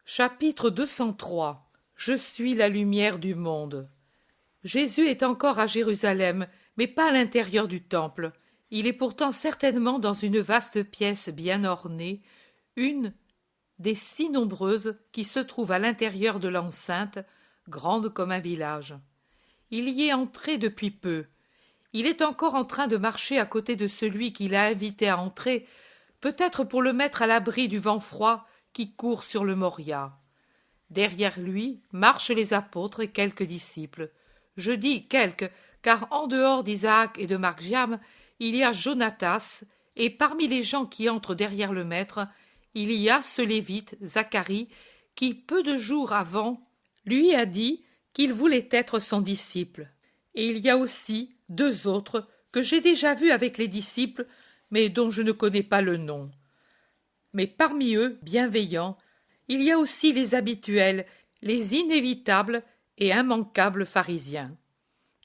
Chapitre 203. Je suis la lumière du monde. Jésus est encore à Jérusalem, mais pas à l'intérieur du temple. Il est pourtant certainement dans une vaste pièce bien ornée, une des si nombreuses qui se trouvent à l'intérieur de l'enceinte, grande comme un village. Il y est entré depuis peu. Il est encore en train de marcher à côté de celui qui l'a invité à entrer, peut-être pour le mettre à l'abri du vent froid qui court sur le Moria. Derrière lui marchent les apôtres et quelques disciples. Je dis quelques, car en dehors d'Isaac et de Marc-Jam, il y a Jonatas, et parmi les gens qui entrent derrière le maître, il y a ce lévite, Zacharie, qui, peu de jours avant, lui a dit qu'il voulait être son disciple. Et il y a aussi deux autres que j'ai déjà vus avec les disciples, mais dont je ne connais pas le nom. Mais parmi eux, bienveillants, il y a aussi les habituels, les inévitables et immanquables pharisiens.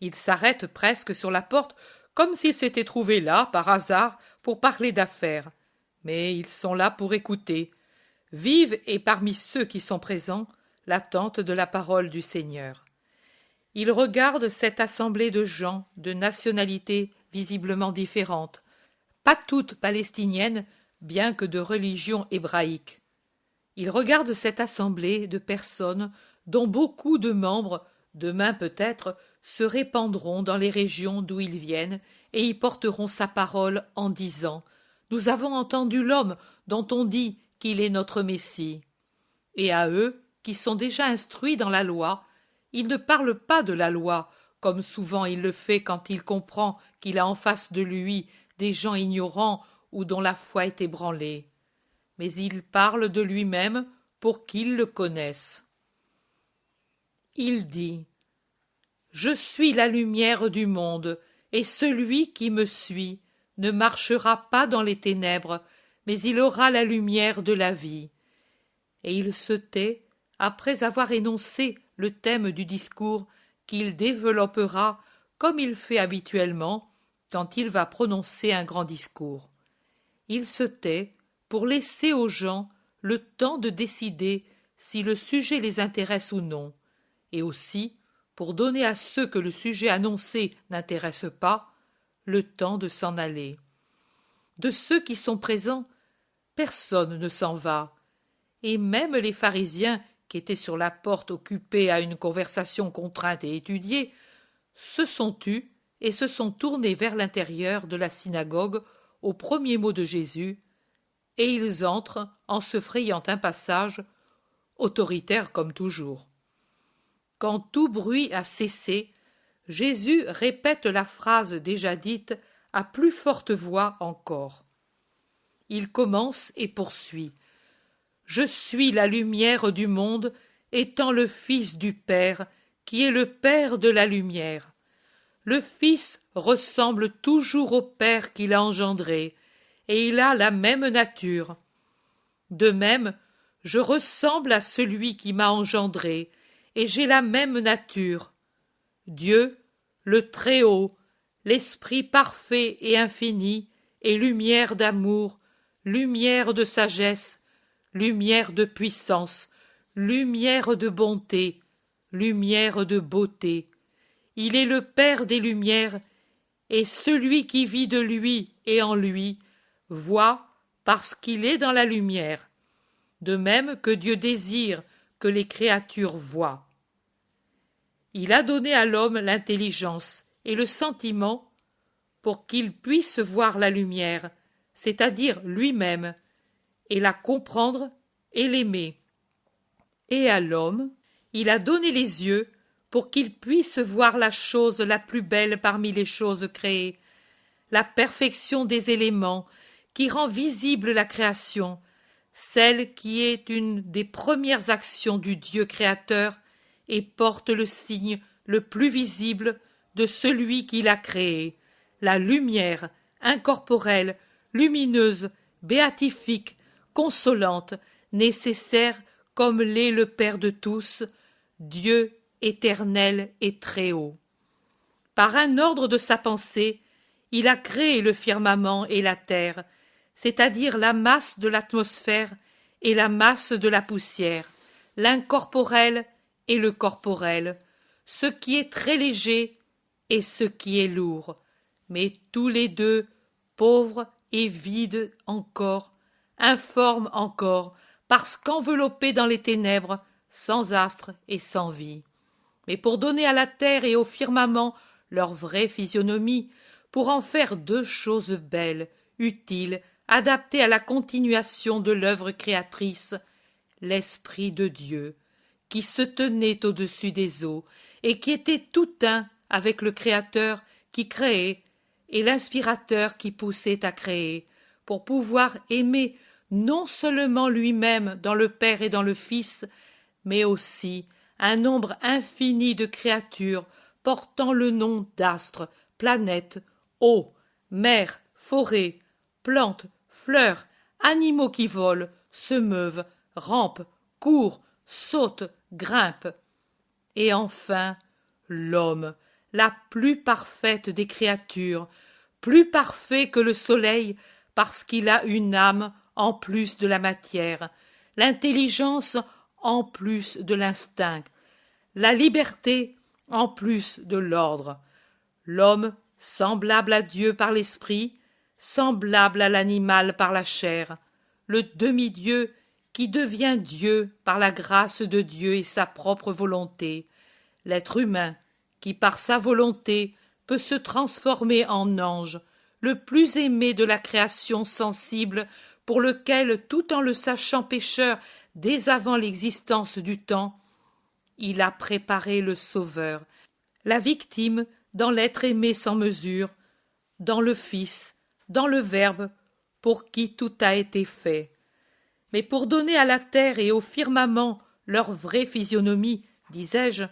Ils s'arrêtent presque sur la porte comme s'ils s'étaient trouvés là, par hasard, pour parler d'affaires. Mais ils sont là pour écouter. Vive est parmi ceux qui sont présents l'attente de la parole du Seigneur. Ils regardent cette assemblée de gens de nationalités visiblement différentes, pas toutes palestiniennes, bien que de religion hébraïque. Ils regardent cette assemblée de personnes dont beaucoup de membres, demain peut-être, se répandront dans les régions d'où ils viennent et y porteront sa parole en disant « Nous avons entendu l'homme dont on dit qu'il est notre Messie. » Et à eux, qui sont déjà instruits dans la loi, il ne parle pas de la loi, comme souvent il le fait quand il comprend qu'il a en face de lui des gens ignorants ou dont la foi est ébranlée. Mais il parle de lui-même pour qu'ils le connaissent. Il dit « Je suis la lumière du monde, et celui qui me suit ne marchera pas dans les ténèbres, mais il aura la lumière de la vie. » Et il se tait après avoir énoncé le thème du discours qu'il développera comme il fait habituellement quand il va prononcer un grand discours. Il se tait pour laisser aux gens le temps de décider si le sujet les intéresse ou non, et aussi pour donner à ceux que le sujet annoncé n'intéresse pas le temps de s'en aller. De ceux qui sont présents, personne ne s'en va, et même les pharisiens qui étaient sur la porte occupés à une conversation contrainte et étudiée, se sont tus et se sont tournés vers l'intérieur de la synagogue au premier mot de Jésus, et ils entrent en se frayant un passage, autoritaire comme toujours. Quand tout bruit a cessé, Jésus répète la phrase déjà dite à plus forte voix encore. Il commence et poursuit. « Je suis la lumière du monde, étant le Fils du Père, qui est le Père de la lumière. Le Fils ressemble toujours au Père qui l'a engendré, et il a la même nature. De même, je ressemble à celui qui m'a engendré, et j'ai la même nature. Dieu, le Très-Haut, l'Esprit parfait et infini, est lumière d'amour, lumière de sagesse, lumière de puissance, lumière de bonté, lumière de beauté. Il est le Père des lumières, et celui qui vit de lui et en lui voit parce qu'il est dans la lumière, de même que Dieu désire que les créatures voient. Il a donné à l'homme l'intelligence et le sentiment pour qu'il puisse voir la lumière, c'est-à-dire lui-même, et la comprendre et l'aimer. Et à l'homme, il a donné les yeux pour qu'il puisse voir la chose la plus belle parmi les choses créées, la perfection des éléments qui rend visible la création, celle qui est une des premières actions du Dieu créateur et porte le signe le plus visible de celui qui l'a créé, la lumière incorporelle, lumineuse, béatifique, consolante, nécessaire comme l'est le Père de tous, Dieu éternel et très haut. Par un ordre de sa pensée, il a créé le firmament et la terre, c'est-à-dire la masse de l'atmosphère et la masse de la poussière, l'incorporel et le corporel, ce qui est très léger et ce qui est lourd, mais tous les deux pauvres et vides encore, informes encore, parce qu'enveloppés dans les ténèbres, sans astre et sans vie. Mais pour donner à la terre et au firmament leur vraie physionomie, pour en faire deux choses belles, utiles, adaptées à la continuation de l'œuvre créatrice, l'Esprit de Dieu, qui se tenait au-dessus des eaux, et qui était tout un avec le Créateur qui créait, et l'inspirateur qui poussait à créer, pour pouvoir aimer non seulement lui-même dans le Père et dans le Fils, mais aussi un nombre infini de créatures portant le nom d'astres, planètes, eaux, mers, forêts, plantes, fleurs, animaux qui volent, se meuvent, rampent, courent, sautent, grimpent. Et enfin, l'homme, la plus parfaite des créatures, plus parfait que le soleil parce qu'il a une âme en plus de la matière, l'intelligence en plus de l'instinct, la liberté en plus de l'ordre. L'homme, semblable à Dieu par l'esprit, semblable à l'animal par la chair, le demi-dieu qui devient Dieu par la grâce de Dieu et sa propre volonté, l'être humain qui par sa volonté peut se transformer en ange, le plus aimé de la création sensible, pour lequel, tout en le sachant pécheur dès avant l'existence du temps, il a préparé le Sauveur, la victime dans l'être aimé sans mesure, dans le Fils, dans le Verbe, pour qui tout a été fait. Mais pour donner à la terre et au firmament leur vraie physionomie, disais-je,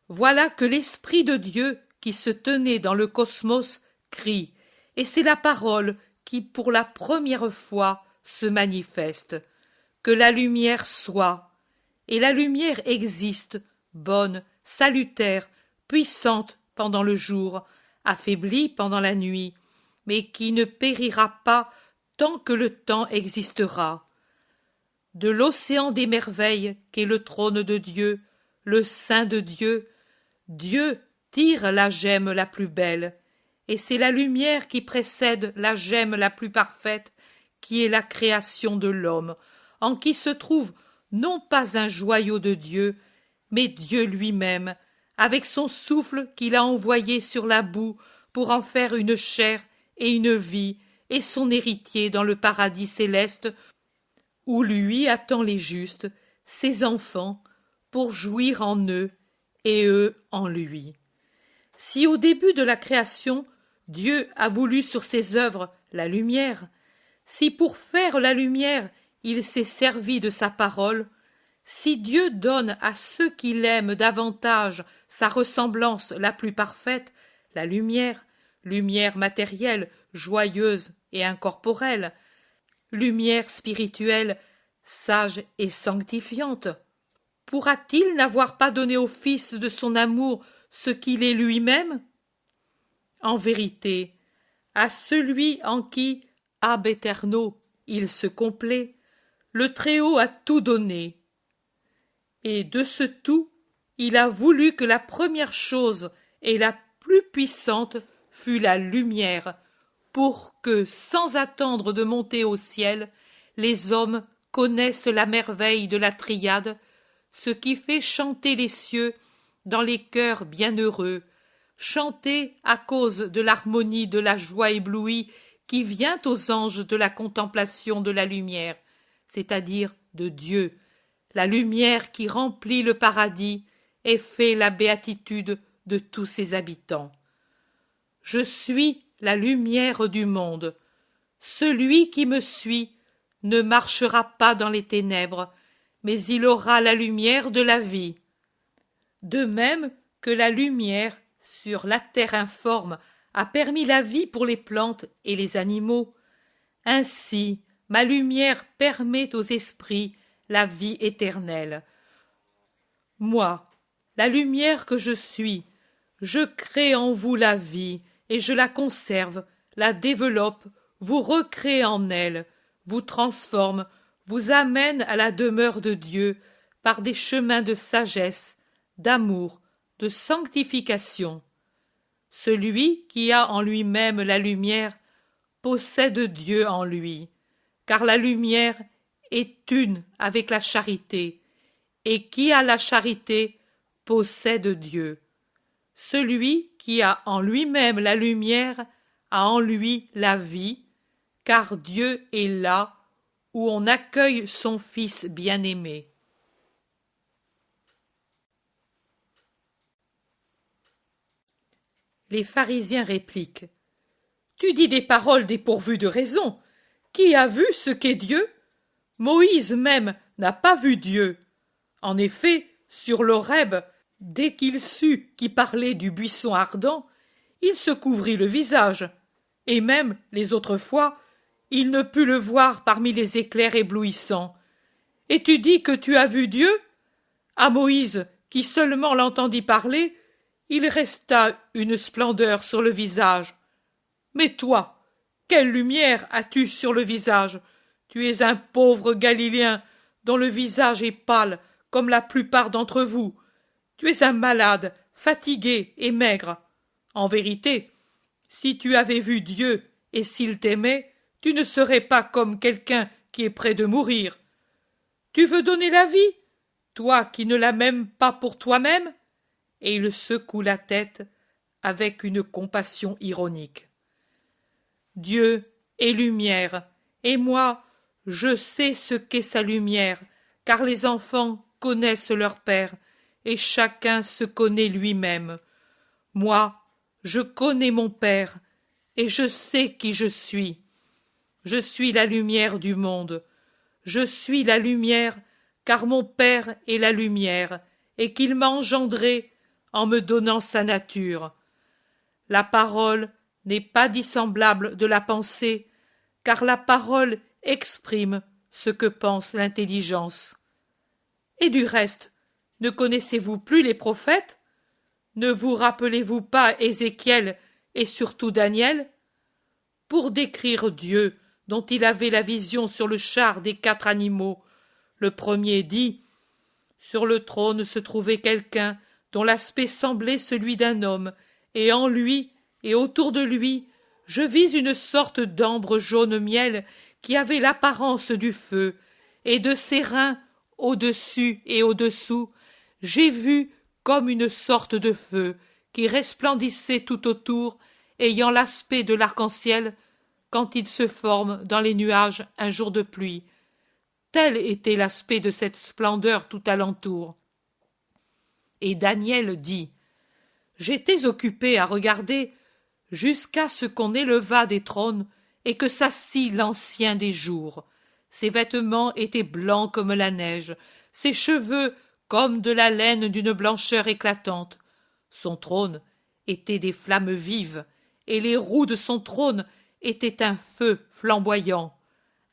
voilà que l'Esprit de Dieu qui se tenait dans le cosmos crie, et c'est la parole qui pour la première fois se manifeste, que la lumière soit, et la lumière existe, bonne, salutaire, puissante pendant le jour, affaiblie pendant la nuit, mais qui ne périra pas tant que le temps existera. De l'océan des merveilles qu'est le trône de Dieu, le sein de Dieu, Dieu tire la gemme la plus belle, et c'est la lumière qui précède la gemme la plus parfaite, qui est la création de l'homme, en qui se trouve non pas un joyau de Dieu, mais Dieu lui-même, avec son souffle qu'il a envoyé sur la boue pour en faire une chair et une vie, et son héritier dans le paradis céleste, où lui attend les justes, ses enfants, pour jouir en eux, et eux en lui. Si au début de la création, Dieu a voulu sur ses œuvres la lumière, si pour faire la lumière il s'est servi de sa parole, si Dieu donne à ceux qui l'aiment davantage sa ressemblance la plus parfaite, la lumière, lumière matérielle, joyeuse et incorporelle, lumière spirituelle, sage et sanctifiante, pourra-t-il n'avoir pas donné au Fils de son amour ce qu'il est lui-même? En vérité, à celui en qui, ab eterno, il se complaît, le Très-Haut a tout donné. Et de ce tout, il a voulu que la première chose et la plus puissante fût la lumière, pour que, sans attendre de monter au ciel, les hommes connaissent la merveille de la triade, ce qui fait chanter les cieux dans les cœurs bienheureux, chanter à cause de l'harmonie de la joie éblouie qui vient aux anges de la contemplation de la lumière, c'est-à-dire de Dieu, la lumière qui remplit le paradis et fait la béatitude de tous ses habitants. Je suis la lumière du monde. Celui qui me suit ne marchera pas dans les ténèbres, mais il aura la lumière de la vie. De même que la lumière sur la terre informe a permis la vie pour les plantes et les animaux, ainsi ma lumière permet aux esprits la vie éternelle. Moi, la lumière que je suis, je crée en vous la vie, et je la conserve, la développe, vous recrée en elle, vous transforme, vous amène à la demeure de Dieu, par des chemins de sagesse, d'amour, de sanctification. Celui qui a en lui-même la lumière possède Dieu en lui, car la lumière est une avec la charité, et qui a la charité possède Dieu. Celui qui a en lui-même la lumière a en lui la vie, car Dieu est là où on accueille son Fils bien-aimé. Les pharisiens répliquent. Tu dis des paroles dépourvues de raison. Qui a vu ce qu'est Dieu? Moïse même n'a pas vu Dieu. En effet, sur l'Horeb, dès qu'il sut qui parlait du buisson ardent, il se couvrit le visage, et même, les autres fois, il ne put le voir parmi les éclairs éblouissants. Et tu dis que tu as vu Dieu? À Moïse, qui seulement l'entendit parler, il resta une splendeur sur le visage. Mais toi, quelle lumière as-tu sur le visage? Tu es un pauvre Galiléen dont le visage est pâle comme la plupart d'entre vous. Tu es un malade, fatigué et maigre. En vérité, si tu avais vu Dieu et s'il t'aimait, tu ne serais pas comme quelqu'un qui est près de mourir. Tu veux donner la vie, toi qui ne l'as même pas pour toi-même? Et il secoue la tête avec une compassion ironique. Dieu est lumière, et moi, je sais ce qu'est sa lumière, car les enfants connaissent leur père, et chacun se connaît lui-même. Moi, je connais mon père, et je sais qui je suis. Je suis la lumière du monde. Je suis la lumière, car mon père est la lumière, et qu'il m'a engendré en me donnant sa nature. La parole n'est pas dissemblable de la pensée, car la parole exprime ce que pense l'intelligence. Et du reste, ne connaissez-vous plus les prophètes? Ne vous rappelez-vous pas Ézéchiel et surtout Daniel? Pour décrire Dieu, dont il avait la vision sur le char des 4 animaux, le premier dit « Sur le trône se trouvait quelqu'un dont l'aspect semblait celui d'un homme, et en lui et autour de lui, je vis une sorte d'ambre jaune miel qui avait l'apparence du feu, et de ses reins, au-dessus et au-dessous, j'ai vu comme une sorte de feu qui resplendissait tout autour, ayant l'aspect de l'arc-en-ciel quand il se forme dans les nuages un jour de pluie. Tel était l'aspect de cette splendeur tout alentour. Et Daniel dit « J'étais occupé à regarder jusqu'à ce qu'on éleva des trônes et que s'assit l'ancien des jours. Ses vêtements étaient blancs comme la neige, ses cheveux comme de la laine d'une blancheur éclatante. Son trône était des flammes vives, et les roues de son trône étaient un feu flamboyant.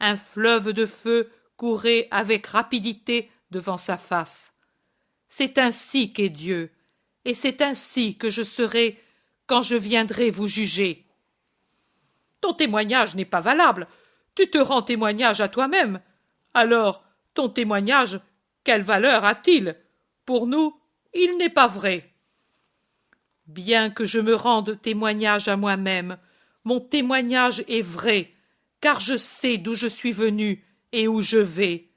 Un fleuve de feu courait avec rapidité devant sa face. C'est ainsi qu'est Dieu, et c'est ainsi que je serai quand je viendrai vous juger. Ton témoignage n'est pas valable, tu te rends témoignage à toi-même. Alors, ton témoignage, quelle valeur a-t-il? Pour nous, il n'est pas vrai. Bien que je me rende témoignage à moi-même, mon témoignage est vrai, car je sais d'où je suis venu et où je vais.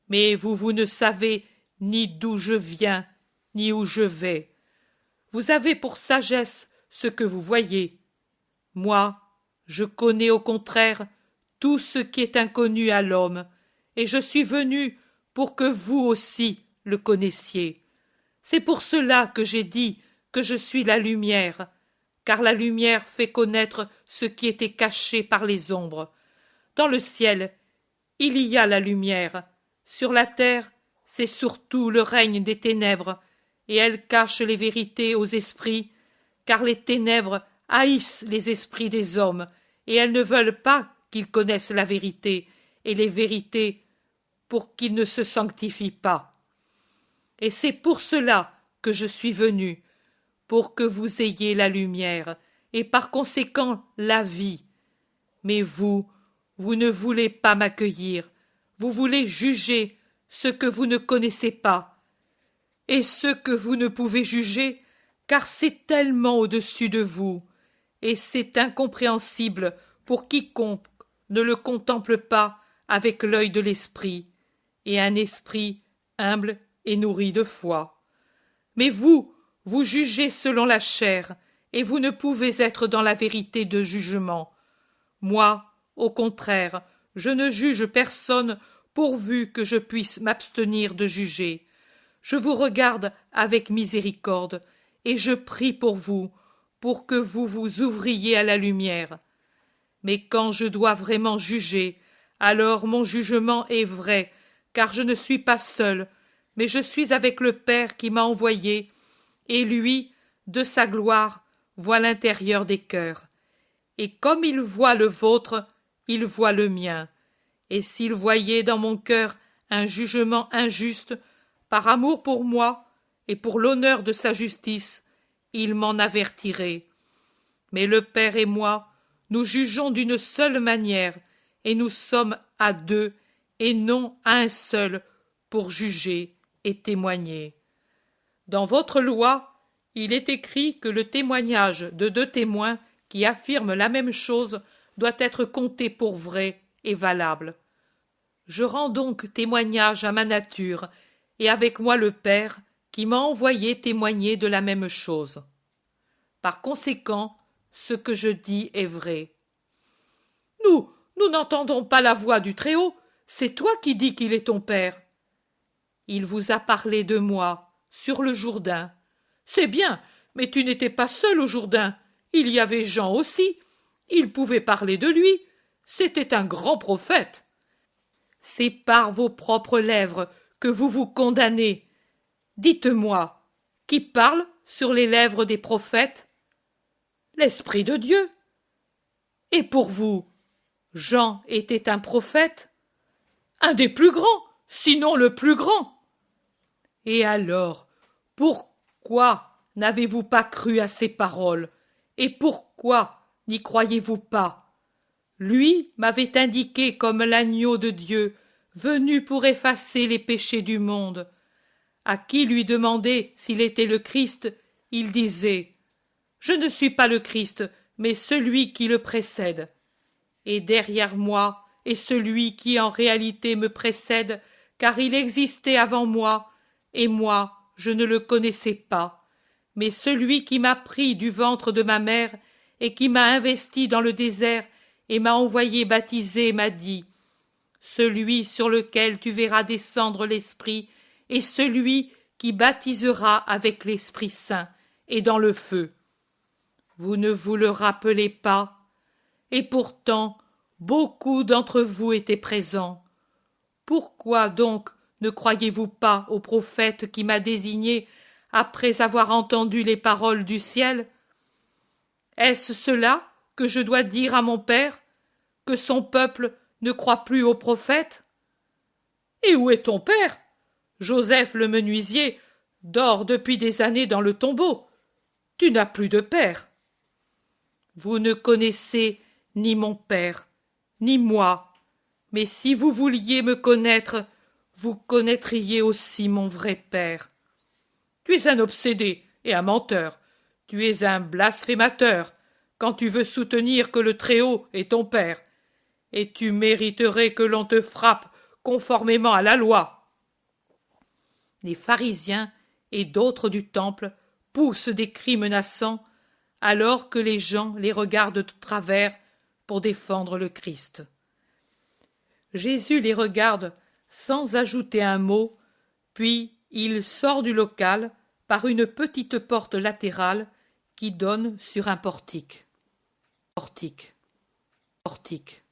Mais vous ne savez ni d'où je viens, ni où je vais. Vous avez pour sagesse ce que vous voyez. Moi, je connais au contraire tout ce qui est inconnu à l'homme, et je suis venu pour que vous aussi le connaissiez. C'est pour cela que j'ai dit que je suis la lumière, car la lumière fait connaître ce qui était caché par les ombres. Dans le ciel, il y a la lumière. Sur la terre, c'est surtout le règne des ténèbres, et elle cache les vérités aux esprits, car les ténèbres haïssent les esprits des hommes, et elles ne veulent pas qu'ils connaissent la vérité, et les vérités, pour qu'ils ne se sanctifient pas. Et c'est pour cela que je suis venu, pour que vous ayez la lumière, et par conséquent la vie. Mais vous, vous ne voulez pas m'accueillir, vous voulez juger ce que vous ne connaissez pas, et ce que vous ne pouvez juger, car c'est tellement au-dessus de vous, et c'est incompréhensible pour quiconque ne le contemple pas avec l'œil de l'esprit, et un esprit humble et nourri de foi. Mais vous, vous jugez selon la chair, et vous ne pouvez être dans la vérité de jugement. Moi, au contraire, je ne juge personne pourvu que je puisse m'abstenir de juger. Je vous regarde avec miséricorde, et je prie pour que vous vous ouvriez à la lumière. Mais quand je dois vraiment juger, alors mon jugement est vrai, car je ne suis pas seul, mais je suis avec le Père qui m'a envoyé, et lui, de sa gloire, voit l'intérieur des cœurs. Et comme il voit le vôtre, il voit le mien. Et s'il voyait dans mon cœur un jugement injuste, par amour pour moi et pour l'honneur de sa justice, il m'en avertirait. Mais le Père et moi, nous jugeons d'une seule manière, et nous sommes à deux, et non à un seul, pour juger et témoigner. Dans votre loi, il est écrit que le témoignage de deux témoins qui affirment la même chose doit être compté pour vrai et valable. Je rends donc témoignage à ma nature, et avec moi le Père, qui m'a envoyé témoigner de la même chose. Par conséquent, ce que je dis est vrai. Nous n'entendons pas la voix du Très-Haut, c'est toi qui dis qu'il est ton Père. Il vous a parlé de moi, sur le Jourdain. C'est bien, mais tu n'étais pas seul au Jourdain. Il y avait Jean aussi. Il pouvait parler de lui. C'était un grand prophète. C'est par vos propres lèvres que vous vous condamnez. Dites-moi, qui parle sur les lèvres des prophètes? L'Esprit de Dieu. Et pour vous, Jean était un prophète? Un des plus grands, sinon le plus grand. Et alors, pourquoi n'avez-vous pas cru à ses paroles? Et pourquoi n'y croyez-vous pas? Lui m'avait indiqué comme l'agneau de Dieu, venu pour effacer les péchés du monde. À qui lui demander s'il était le Christ, il disait « Je ne suis pas le Christ, mais celui qui le précède. Et derrière moi est celui qui en réalité me précède, car il existait avant moi, et moi je ne le connaissais pas. Mais celui qui m'a pris du ventre de ma mère, et qui m'a investi dans le désert, et m'a envoyé baptiser, m'a dit « Celui sur lequel tu verras descendre l'Esprit, et celui qui baptisera avec l'Esprit Saint et dans le feu. » Vous ne vous le rappelez pas, et pourtant beaucoup d'entre vous étaient présents. Pourquoi donc ne croyez-vous pas au prophète qui m'a désigné après avoir entendu les paroles du ciel? Est-ce cela que je dois dire à mon Père, que son peuple ne croit plus au prophète? Et où est ton père? Joseph le menuisier dort depuis des années dans le tombeau. Tu n'as plus de père. Vous ne connaissez ni mon père, ni moi, mais si vous vouliez me connaître, vous connaîtriez aussi mon vrai père. Tu es un obsédé et un menteur. Tu es un blasphémateur quand tu veux soutenir que le Très-Haut est ton père, et tu mériterais que l'on te frappe conformément à la loi. Les pharisiens et d'autres du temple poussent des cris menaçants, alors que les gens les regardent de travers pour défendre le Christ. Jésus les regarde sans ajouter un mot, puis il sort du local par une petite porte latérale qui donne sur un portique. Portique.